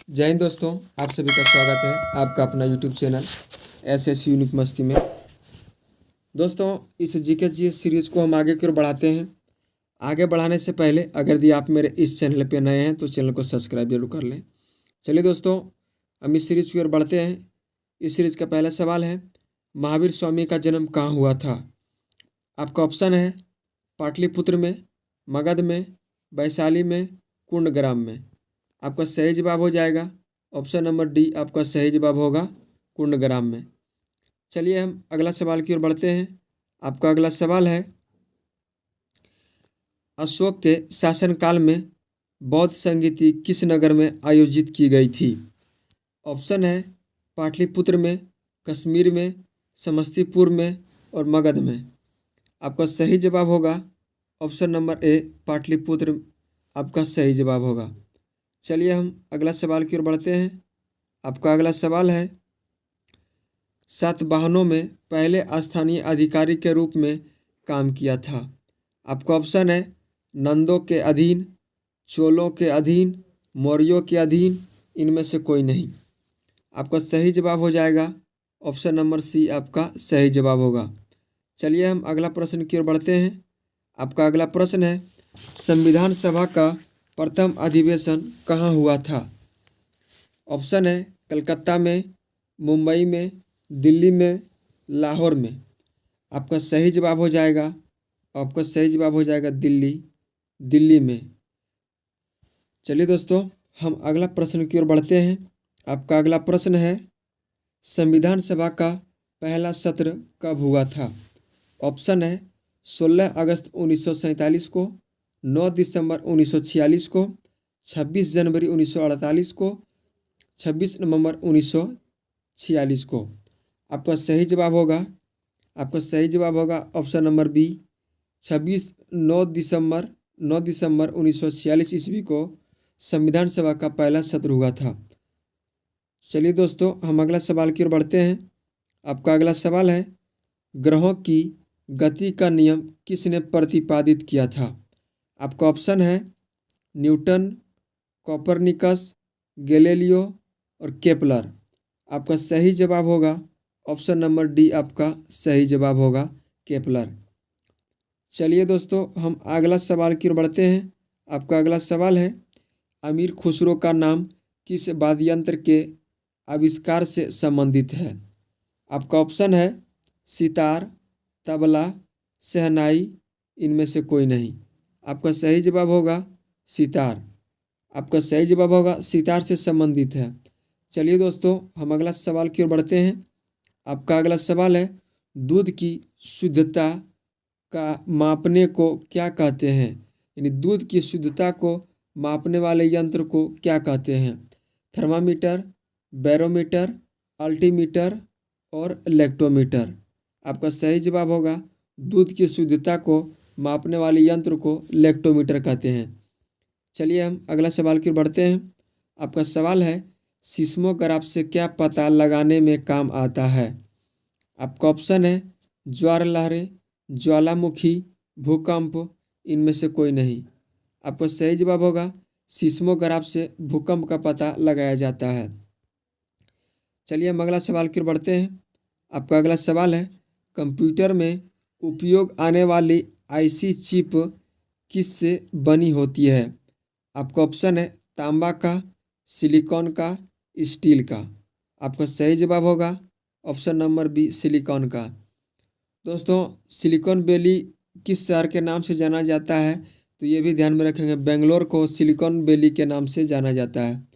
जय हिंद दोस्तों, आप सभी का स्वागत है आपका अपना यूट्यूब चैनल एस यूनिक मस्ती में। दोस्तों, इस जीके जी सीरीज को हम आगे की ओर बढ़ाते हैं। आगे बढ़ाने से पहले अगर यदि आप मेरे इस चैनल पर नए हैं तो चैनल को सब्सक्राइब जरूर कर लें। चलिए दोस्तों, हम इस सीरीज की ओर बढ़ते हैं। इस सीरीज का पहला सवाल है, महावीर स्वामी का जन्म कहाँ हुआ था? आपका ऑप्शन है पाटलिपुत्र में, मगध में, वैशाली में, कुंडग्राम में। आपका सही जवाब हो जाएगा ऑप्शन नंबर डी, आपका सही जवाब होगा कुंडग्राम में। चलिए हम अगला सवाल की ओर बढ़ते हैं। आपका अगला सवाल है, अशोक के शासनकाल में बौद्ध संगीति किस नगर में आयोजित की गई थी? ऑप्शन है पाटलिपुत्र में, कश्मीर में, समस्तीपुर में और मगध में। आपका सही जवाब होगा ऑप्शन नंबर ए, पाटलिपुत्र आपका सही जवाब होगा। चलिए हम अगला सवाल की ओर बढ़ते हैं। आपका अगला सवाल है, सातवाहनों में पहले स्थानीय अधिकारी के रूप में काम किया था। आपका ऑप्शन है नंदों के अधीन, चोलों के अधीन, मौर्यों के अधीन, इनमें से कोई नहीं। आपका सही जवाब हो जाएगा ऑप्शन नंबर सी, आपका सही जवाब होगा। चलिए हम अगला प्रश्न की ओर बढ़ते हैं। आपका अगला प्रश्न है, संविधान सभा का प्रथम अधिवेशन कहाँ हुआ था? ऑप्शन है कलकत्ता में, मुंबई में, दिल्ली में, लाहौर में। आपका सही जवाब हो जाएगा दिल्ली में। चलिए दोस्तों, हम अगला प्रश्न की ओर बढ़ते हैं। आपका अगला प्रश्न है, संविधान सभा का पहला सत्र कब हुआ था? ऑप्शन है 16 अगस्त 1947 को, 9 दिसंबर 1946 को, 26 जनवरी 1948 को, 26 नवंबर 1946 को। आपका सही जवाब होगा ऑप्शन नंबर बी, 9 दिसंबर 1946 ईस्वी को संविधान सभा का पहला सत्र हुआ था। चलिए दोस्तों, हम अगला सवाल की ओर बढ़ते हैं। आपका अगला सवाल है, ग्रहों की गति का नियम किसने प्रतिपादित किया था? आपका ऑप्शन है न्यूटन, कोपरनिकस, गैलीलियो और केपलर। आपका सही जवाब होगा ऑप्शन नंबर डी, आपका सही जवाब होगा केपलर। चलिए दोस्तों, हम अगला सवाल की ओर बढ़ते हैं। आपका अगला सवाल है, अमीर खुसरो का नाम किस वाद्ययंत्र के आविष्कार से संबंधित है? आपका ऑप्शन है सितार, तबला, शहनाई, इनमें से कोई नहीं। आपका सही जवाब होगा सितार। से संबंधित है। चलिए दोस्तों, हम अगला सवाल की ओर बढ़ते हैं। आपका अगला सवाल है, दूध की शुद्धता का मापने को क्या कहते हैं? यानी दूध की शुद्धता को मापने वाले यंत्र को क्या कहते हैं? थर्मामीटर, बैरोमीटर, अल्टीमीटर और लेक्टोमीटर। आपका सही जवाब होगा दूध की शुद्धता को मापने वाले यंत्र को लेक्टोमीटर कहते हैं। चलिए हम अगला सवाल की ओर बढ़ते हैं। आपका सवाल है, सिस्मोग्राफ से क्या पता लगाने में काम आता है? आपका ऑप्शन है ज्वार लहरें, ज्वालामुखी, भूकंप, इनमें से कोई नहीं। आपका सही जवाब होगा सिस्मोग्राफ से भूकंप का पता लगाया जाता है। चलिए हम अगला सवाल की ओर बढ़ते हैं। आपका अगला सवाल है, कंप्यूटर में उपयोग आने वाली आईसी चिप किस से बनी होती है? आपका ऑप्शन है तांबा का, सिलिकॉन का, स्टील का। आपका सही जवाब होगा ऑप्शन नंबर बी, सिलिकॉन का। दोस्तों, सिलिकॉन वैली किस शहर के नाम से जाना जाता है? तो ये भी ध्यान में रखेंगे, बेंगलोर को सिलिकॉन वैली के नाम से जाना जाता है।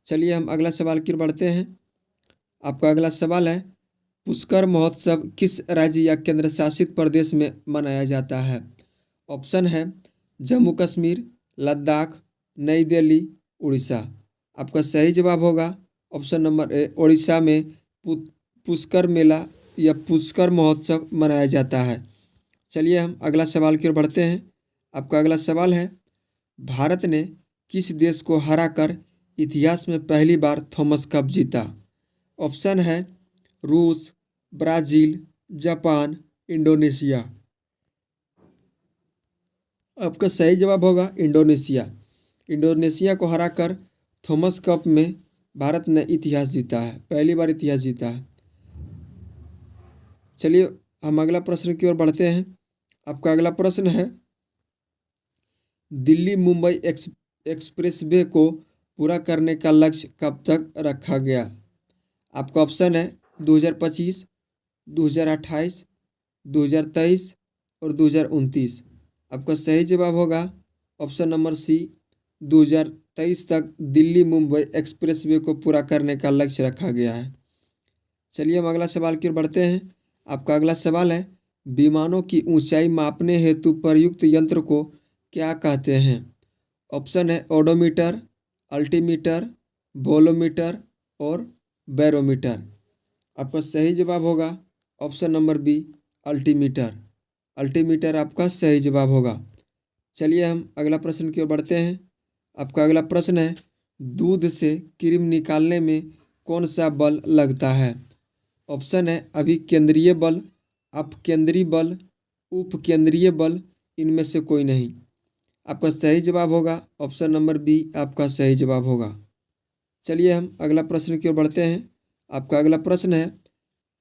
चलिए हम अगला सवाल की ओर बढ़ते हैं। आपका अगला सवाल है, पुष्कर महोत्सव किस राज्य या केंद्र शासित प्रदेश में मनाया जाता है? ऑप्शन है जम्मू कश्मीर, लद्दाख, नई दिल्ली, उड़ीसा। आपका सही जवाब होगा ऑप्शन नंबर ए, उड़ीसा में पुष्कर मेला या पुष्कर महोत्सव मनाया जाता है। चलिए हम अगला सवाल की ओर बढ़ते हैं। आपका अगला सवाल है, भारत ने किस देश को हराकर इतिहास में पहली बार थॉमस कप जीता? ऑप्शन है रूस, ब्राज़ील, जापान, इंडोनेशिया। आपका सही जवाब होगा इंडोनेशिया को हराकर थॉमस कप में भारत ने इतिहास जीता है, पहली बार इतिहास जीता है। चलिए हम अगला प्रश्न की ओर बढ़ते हैं। आपका अगला प्रश्न है, दिल्ली मुंबई एक्सप्रेसवे को पूरा करने का लक्ष्य कब तक रखा गया? आपका ऑप्शन है 2025, 2028, 2023 और 2029। आपका सही जवाब होगा ऑप्शन नंबर सी, 2023 तक दिल्ली मुंबई एक्सप्रेसवे को पूरा करने का लक्ष्य रखा गया है। चलिए हम अगला सवाल की ओर बढ़ते हैं। आपका अगला सवाल है, विमानों की ऊंचाई मापने हेतु प्रयुक्त यंत्र को क्या कहते हैं? ऑप्शन है ओडोमीटर, अल्टीमीटर, वोलोमीटर और बैरोमीटर। आपका सही जवाब होगा option number B, altimeter. Altimeter आपका सही जवाब होगा। चलिए हम अगला प्रश्न की ओर बढ़ते हैं। आपका अगला प्रश्न है, दूध से क्रीम निकालने में कौन सा बल लगता है? ऑप्शन है अभिकेंद्रीय बल, अपकेंद्रीय बल, उपकेंद्रीय बल, इनमें से कोई नहीं। आपका सही जवाब होगा ऑप्शन नंबर बी, आपका सही जवाब होगा। चलिए हम अगला प्रश्न की ओर बढ़ते हैं। आपका अगला प्रश्न है,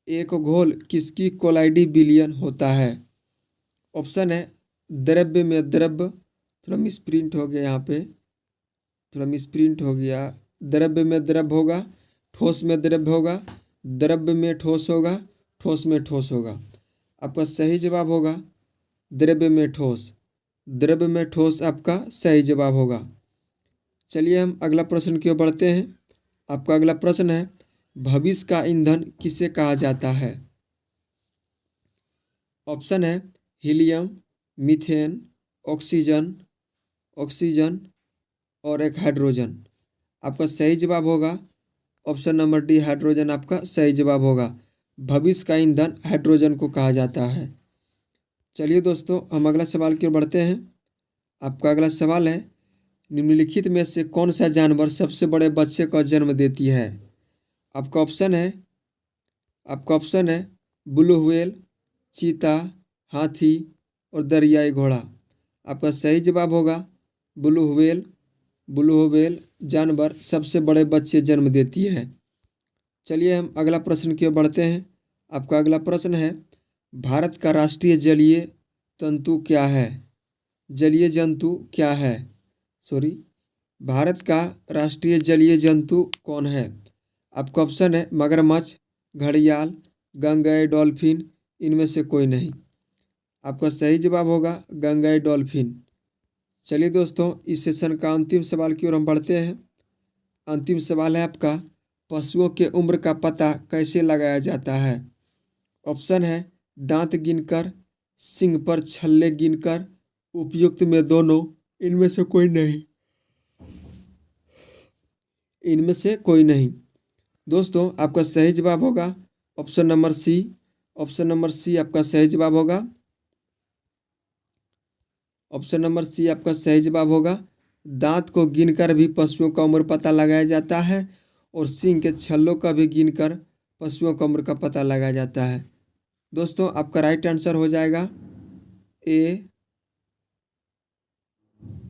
एक घोल किसकी कोलाइडी विलयन होता है? ऑप्शन है द्रव्य में द्रव्य, थोड़ा मिसप्रिंट हो गया यहाँ पे, थोड़ा मिसप्रिंट हो गया। द्रव्य में द्रव्य होगा, ठोस में द्रव्य होगा, द्रव्य में ठोस होगा, ठोस में ठोस होगा। आपका सही जवाब होगा द्रव्य में ठोस। द्रव्य में ठोस आपका सही जवाब होगा। चलिए हम अगला प्रश्न की ओर बढ़ते हैं। आपका अगला प्रश्न है, भविष्य का ईंधन किसे कहा जाता है? ऑप्शन है हीलियम, मीथेन, ऑक्सीजन और एक हाइड्रोजन। आपका सही जवाब होगा ऑप्शन नंबर डी, हाइड्रोजन आपका सही जवाब होगा। भविष्य का ईंधन हाइड्रोजन को कहा जाता है। चलिए दोस्तों हम अगला सवाल की ओर बढ़ते हैं। आपका अगला सवाल है, निम्नलिखित में से कौन सा जानवर सबसे बड़े बच्चे का जन्म देती है? आपका ऑप्शन है ब्लू व्हेल, चीता, हाथी और दरियाई घोड़ा। आपका सही जवाब होगा ब्लू व्हेल जानवर सबसे बड़े बच्चे जन्म देती है। चलिए हम अगला प्रश्न की ओर बढ़ते हैं। आपका अगला प्रश्न है, भारत का राष्ट्रीय जलीय तंतु क्या है? जलीय जंतु क्या है? भारत का राष्ट्रीय जलीय जंतु कौन है? आपका ऑप्शन है मगरमच्छ, घड़ियाल, गंगेय डॉल्फिन, इनमें से कोई नहीं। आपका सही जवाब होगा गंगेय डॉल्फिन। चलिए दोस्तों इस सेशन का अंतिम सवाल की ओर हम बढ़ते हैं। अंतिम सवाल है आपका, पशुओं के उम्र का पता कैसे लगाया जाता है? ऑप्शन है दांत गिनकर, सींग पर छल्ले गिनकर, उपयुक्त में दोनों, इनमें से कोई नहीं। दोस्तों आपका सही जवाब होगा ऑप्शन नंबर सी आपका सही जवाब होगा। ऑप्शन नंबर सी आपका सही जवाब होगा। दांत को गिनकर भी पशुओं का उम्र पता लगाया जाता है और सींग के छल्लों का भी गिनकर पशुओं का उम्र का पता लगाया जाता है। दोस्तों आपका राइट आंसर हो जाएगा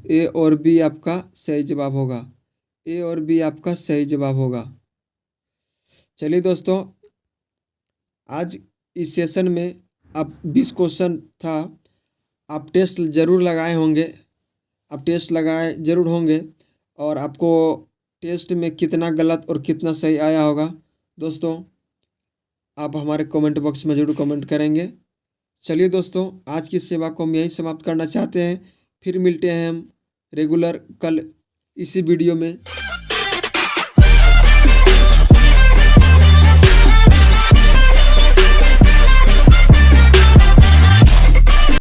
ए और बी आपका सही जवाब होगा। ए और बी आपका सही जवाब होगा। चलिए दोस्तों आज इस सेशन में आप 20 क्वेश्चन था। आप टेस्ट ज़रूर लगाए ज़रूर होंगे और आपको टेस्ट में कितना गलत और कितना सही आया होगा दोस्तों आप हमारे कमेंट बॉक्स में ज़रूर कमेंट करेंगे। चलिए दोस्तों आज की सेवा को हम यहीं समाप्त करना चाहते हैं। फिर मिलते हैं हम रेगुलर कल इसी वीडियो में।